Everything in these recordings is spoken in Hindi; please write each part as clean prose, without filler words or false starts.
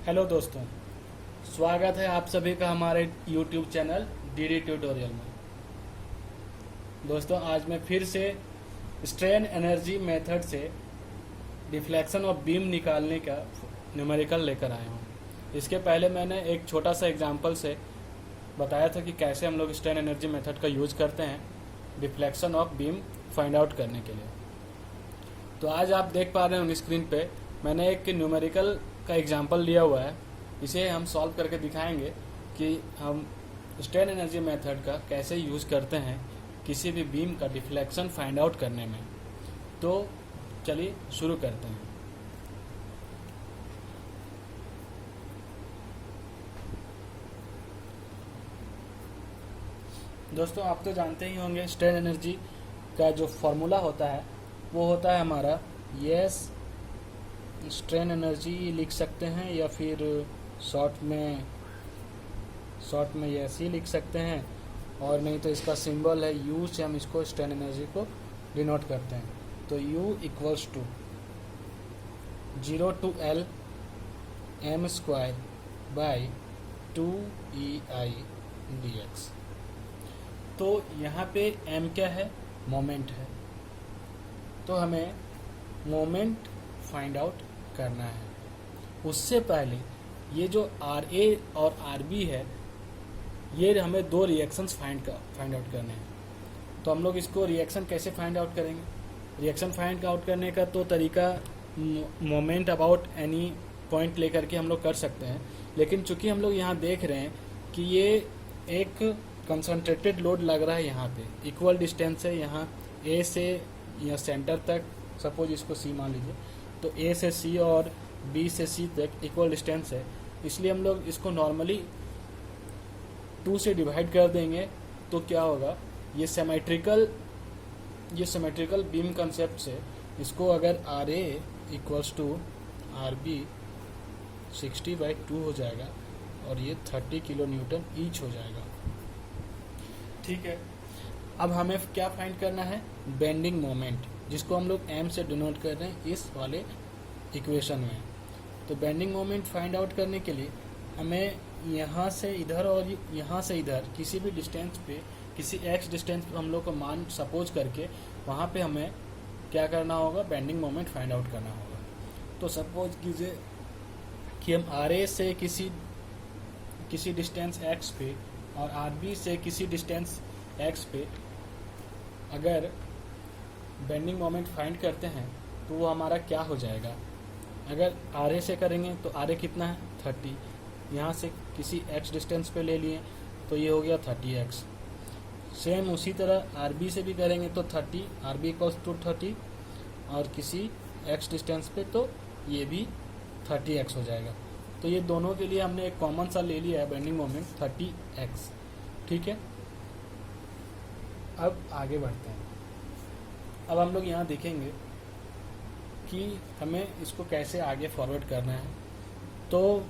हेलो दोस्तों, स्वागत है आप सभी का हमारे YouTube चैनल डीडी ट्यूटोरियल में। दोस्तों, आज मैं फिर से स्ट्रेन एनर्जी मेथड से डिफ्लेक्शन ऑफ बीम निकालने का न्यूमेरिकल लेकर आया हूँ। इसके पहले मैंने एक छोटा सा एग्जांपल से बताया था कि कैसे हम लोग स्ट्रेन एनर्जी मेथड का यूज करते हैं deflection of beam find out करने के लिए। तो आज आप देख पा रहे होंगे स्क्रीन पे मैंने एक न्यूमेरिकल का एग्जांपल लिया हुआ है। इसे हम सॉल्व करके दिखाएंगे कि हम स्ट्रेन एनर्जी मेथड का कैसे यूज करते हैं किसी भी बीम का डिफ्लेक्शन फाइंड आउट करने में। तो चलिए शुरू करते हैं। दोस्तों, आप तो जानते ही होंगे स्ट्रेन एनर्जी का जो फॉर्मूला होता है वो होता है हमारा यस स्ट्रेन एनर्जी लिख सकते हैं या फिर शॉर्ट में यस ही लिख सकते हैं, और नहीं तो इसका सिंबल है यू से हम इसको स्ट्रेन एनर्जी को डिनोट करते हैं। तो U equals to 0 to L m square by 2EI dx। तो यहाँ पे m क्या है? मोमेंट है। तो हमें मोमेंट फाइंड आउट करना है। उससे पहले ये जो RA और RB है, ये हमें दो रिएक्शंस फाइंड आउट करने हैं। तो हम लोग इसको रिएक्शन कैसे फाइंड आउट करेंगे? रिएक्शन फाइंड आउट करने का तो तरीका मोमेंट अबाउट एनी पॉइंट लेकर के हम लोग कर सकते हैं, लेकिन चूंकि हम लोग यहाँ देख रहे हैं कि ये एक कंसंट्रेटेड लोड लग रहा है, यहाँ पे इक्वल डिस्टेंस है, यहाँ A से या सेंटर तक, सपोज इसको C मान लीजिए, तो A से C और B से C तक इक्वल डिस्टेंस है, इसलिए हम लोग इसको नॉर्मली 2 से डिवाइड कर देंगे। तो क्या होगा, ये सिमेट्रिकल बीम कंसेप्ट से इसको अगर RA इक्वल्स टू RB 60/2 हो जाएगा और ये 30 किलो न्यूटन ईच हो जाएगा। ठीक है, अब हमें क्या फाइंड करना है? बेंडिंग मोमेंट, जिसको हम लोग m से डिनोट कर रहे हैं इस वाले इक्वेशन में। तो बेंडिंग मोमेंट फाइंड आउट करने के लिए हमें यहाँ से इधर और यहाँ से इधर किसी भी डिस्टेंस पे, किसी x डिस्टेंस पे हम लोग को मान सपोज करके वहाँ पे हमें क्या करना होगा? बेंडिंग मोमेंट फाइंड आउट करना होगा। तो सपोज कीजिए कि हम RA से किसी डिस्टेंस x पे और RB से किसी डिस्टेंस x पे अगर बेंडिंग मोमेंट फाइंड करते हैं तो वो हमारा क्या हो जाएगा? अगर RA से करेंगे तो RA कितना है? 30। यहाँ से किसी x डिस्टेंस पे ले लिए तो ये हो गया 30x। सेम उसी तरह RB से भी करेंगे तो 30, RB इक्वल्स टू 30, और किसी x डिस्टेंस पे तो ये भी 30x हो जाएगा। तो ये दोनों के लिए हमने एक कॉमन सा ले लिया है बेंडिंग मोमेंट 30x। ठीक है, अब आगे बढ़ते हैं। अब हम लोग यहाँ देखेंगे कि हमें इसको कैसे आगे फॉरवर्ड करना है। तो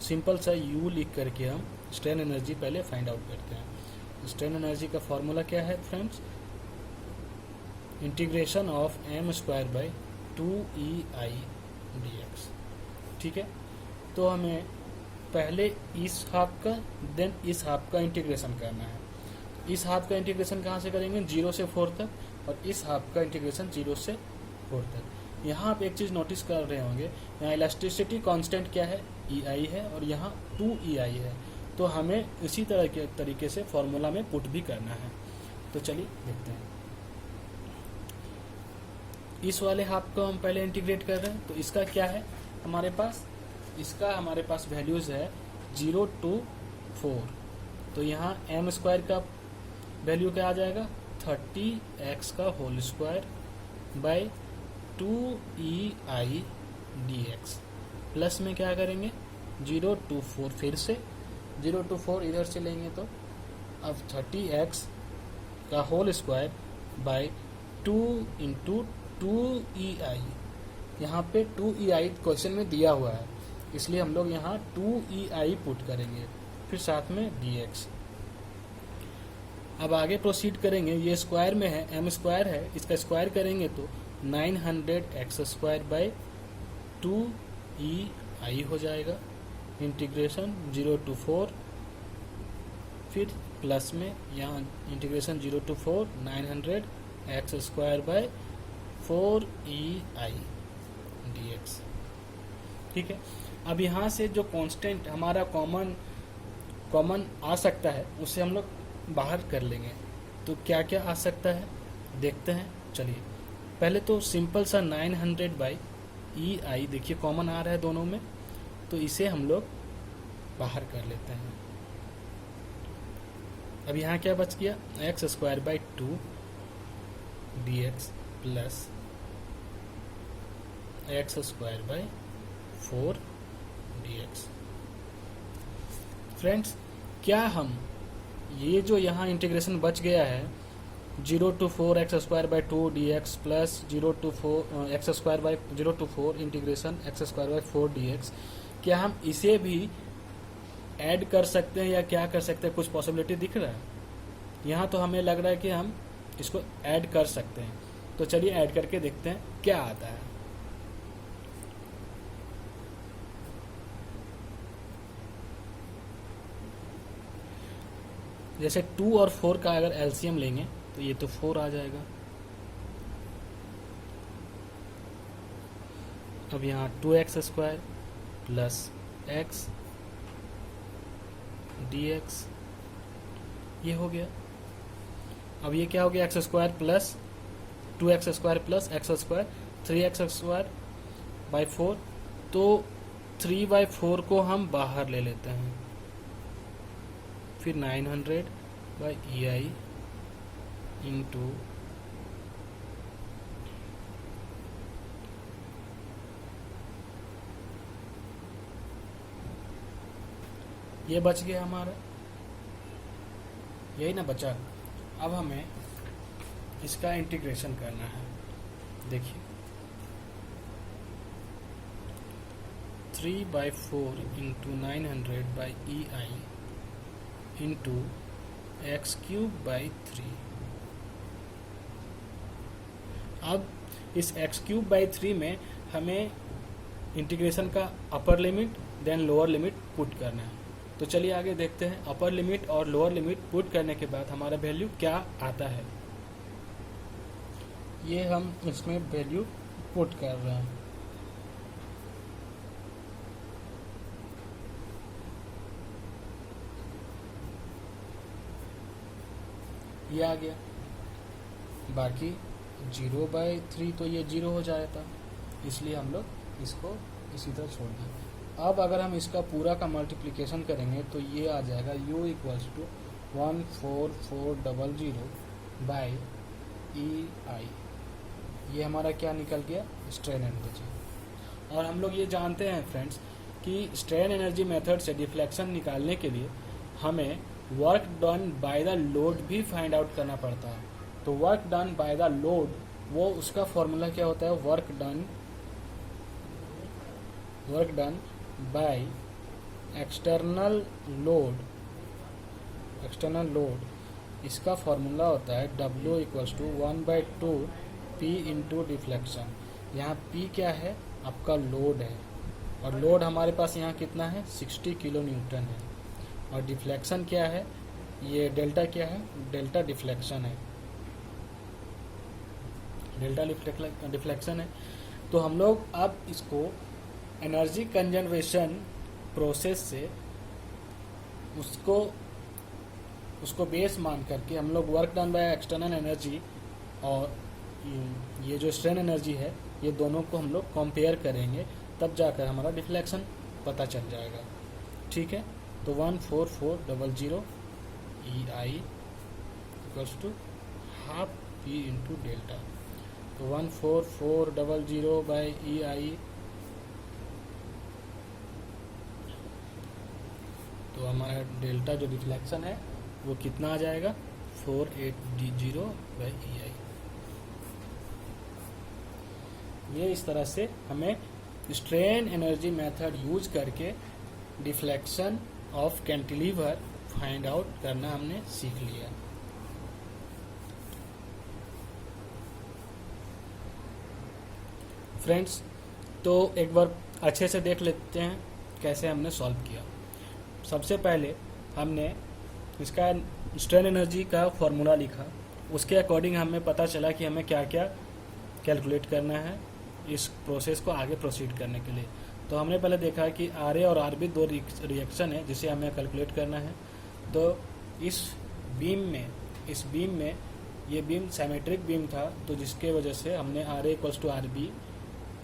सिंपल सा U लिख करके हम स्ट्रेन एनर्जी पहले फाइंड आउट करते हैं। स्ट्रेन एनर्जी का फॉर्मूला क्या है friends? Integration of m square by 2EI dx। ठीक है, तो हमें पहले इस हाफ का देन इस हाफ का इंटीग्रेशन करना है। इस हाफ का इंटीग्रेशन कहाँ से करेंगे? 0 से 4 तक, और इस हाफ का इंटीग्रेशन 0 से 4 तक। यहाँ आप एक चीज़ नोटिस कर रहे होंगे, यहाँ इलास्टिसिटी कांस्टेंट क्या है? EI है, और यहाँ 2EI है। तो हमें इसी तरह के तरीके से फॉर्मूला में पुट भी करना है। तो चलिए देखते हैं। इस वाले हाफ को हम पहले इंटीग्रेट कर रहे हैं, तो इसका क्या है हमारे पास? इसका हमारे पास वैल्यूज है 0 to 4। तो यहाँ m स्क्वायर का वैल्यू क्या आ जाएगा? 30x का whole square by 2EI dx। Plus में क्या करेंगे? 0 to 4, फिर से 0 to 4 इधर से लेंगे तो अब 30x का whole square by 2 into 2EI। यहाँ पे 2EI क्वेश्चन में दिया हुआ है, इसलिए हम लोग यहाँ 2EI पुट करेंगे, फिर साथ में dx। अब आगे प्रोसीड करेंगे। ये स्क्वायर में है, m स्क्वायर है, इसका स्क्वायर करेंगे तो 900x स्क्वायर बाई 2EI आई हो जाएगा, इंटीग्रेशन 0 to 4, फिर प्लस में यहाँ integration 0 to 4 900 x square by 4 EI dx। ठीक है, अब यहाँ से जो कांस्टेंट हमारा कॉमन आ सकता है उसे हम लोग बाहर कर लेंगे। तो क्या क्या आ सकता है देखते हैं। चलिए पहले तो सिंपल सा 900 बाई EI, देखिए कॉमन आ रहा है दोनों में, तो इसे हम लोग बाहर कर लेते हैं। अब यहाँ क्या बच गया, x square by 2 dx plus x square by 4 dx। Friends, क्या हम ये जो यहाँ इंटीग्रेशन बच गया है 0 to 4 x square by 2 dx plus 0 to 4 x square by 0 to 4 integration x square by 4 dx, क्या हम इसे भी ऐड कर सकते हैं या क्या कर सकते हैं? कुछ पॉसिबिलिटी दिख रहा है यहाँ, तो हमें लग रहा है कि हम इसको ऐड कर सकते हैं। तो चलिए ऐड करके देखते हैं क्या आता है। जैसे 2 और 4 का अगर एलसीएम लेंगे तो ये तो 4 आ जाएगा। अब यहाँ 2x square plus x dx ये हो गया। अब ये क्या हो गया, x square plus 2x square plus x square 3x square by 4। तो 3/4 को हम बाहर ले लेते हैं, फिर 900 बाई EI इंटू ये बच गया हमारा, यही ना बचा। अब हमें इसका इंटीग्रेशन करना है। देखिए 3/4 into 900 by EI into x cube by 3। अब इस एक्स क्यूब बाई 3 में हमें इंटीग्रेशन का upper limit then lower limit put करना है। तो चलिए आगे देखते हैं। अपर लिमिट और लोअर लिमिट पुट करने के बाद हमारा वैल्यू क्या आता है, ये हम इसमें वैल्यू पुट कर रहे हैं। ये आ गया, बाकी 0/3 तो ये 0 हो जाता, इसलिए हम लोग इसको इसी तरह छोड़ दें। अब अगर हम इसका पूरा का मल्टीप्लिकेशन करेंगे तो ये आ जाएगा u equals to 14400 by EI। ये हमारा क्या निकल गया, स्ट्रेन एनर्जी। और हम लोग ये जानते हैं फ्रेंड्स कि स्ट्रेन एनर्जी मेथड से डिफ्लेक्शन निकालने के लिए हमें work done by the load भी फाइंड आउट करना पड़ता है। तो work done by the load, वो उसका फॉर्मूला क्या होता है, work done by external load, इसका फॉर्मूला होता है W equals to 1/2 P into deflection. यहाँ P क्या है, आपका लोड है, और लोड हमारे पास यहाँ कितना है, 60 किलो न्यूटन है। और डिफ्लेक्शन क्या है, ये डेल्टा क्या है, डेल्टा डिफ्लेक्शन है, डेल्टा डिफ्लेक्शन है। तो हम लोग अब इसको एनर्जी कंजर्वेशन प्रोसेस से उसको बेस मान करके हम लोग work done by external energy और ये जो स्ट्रेन एनर्जी है, ये दोनों को हम लोग कंपेयर करेंगे, तब जाकर हमारा डिफ्लेक्शन पता चल जाएगा। ठीक है, तो 14400 EI equals to half P into delta. तो 14400 बाई EI, तो हमारा डेल्टा जो डिफ्लेक्शन है वो कितना आ जाएगा, 4800 बाई EI। ये इस तरह से हमें स्ट्रेन एनर्जी मेथड यूज करके deflection of cantilever find out करना हमने सीख लिया। फ्रेंड्स, तो एक बार अच्छे से देख लेते हैं कैसे हमने सॉल्व किया। सबसे पहले हमने इसका स्ट्रेन एनर्जी का फॉर्मूला लिखा, उसके अकॉर्डिंग हमें पता चला कि हमें क्या क्या कैलकुलेट करना है इस प्रोसेस को आगे प्रोसीड करने के लिए। तो हमने पहले देखा कि RA और RB दो रिएक्शन है जिसे हमें कैलकुलेट करना है। तो इस बीम में ये बीम सिमेट्रिक बीम था, तो जिसके वजह से हमने RA = RB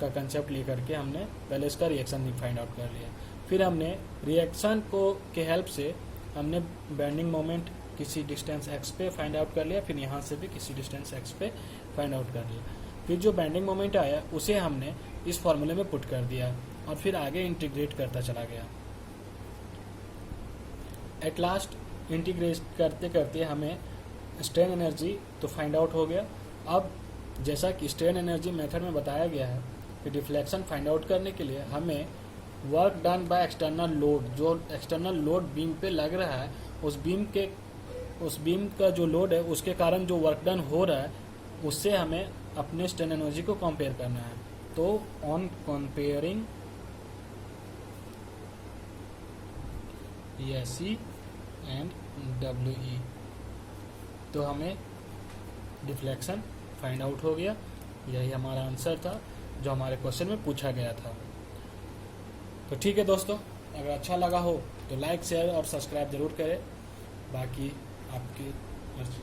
का कंसेप्ट लेकर के हमने पहले इसका रिएक्शन फाइंड आउट कर लिया। फिर हमने रिएक्शन को के हेल्प से हमने बेंडिंग मोमेंट किसी डिस्टेंस x पे फाइंड आउट कर लिया, फिर यहाँ से भी किसी डिस्टेंस x पे फाइंड आउट कर लिया। फिर जो बेंडिंग मोमेंट आया उसे हमने इस फॉर्मूले में पुट कर दिया और फिर आगे इंटीग्रेट करता चला गया। एट लास्ट इंटीग्रेट करते करते हमें स्ट्रेन एनर्जी तो फाइंड आउट हो गया। अब जैसा कि स्ट्रेन एनर्जी मेथड में बताया गया है कि डिफ्लेक्शन फाइंड आउट करने के लिए हमें work done by external load, जो एक्सटर्नल लोड बीम पे लग रहा है उस बीम का जो लोड है उसके कारण जो वर्क डन हो रहा है उससे हमें अपने स्ट्रेन एनर्जी को कंपेयर करना है। तो on comparing ESE and WE तो हमें डिफ्लेक्शन फाइंड आउट हो गया। यही हमारा आंसर था जो हमारे क्वेश्चन में पूछा गया था। तो ठीक है दोस्तों, अगर अच्छा लगा हो तो लाइक, शेयर और सब्सक्राइब जरूर करें। बाकी आपकी मर्जी।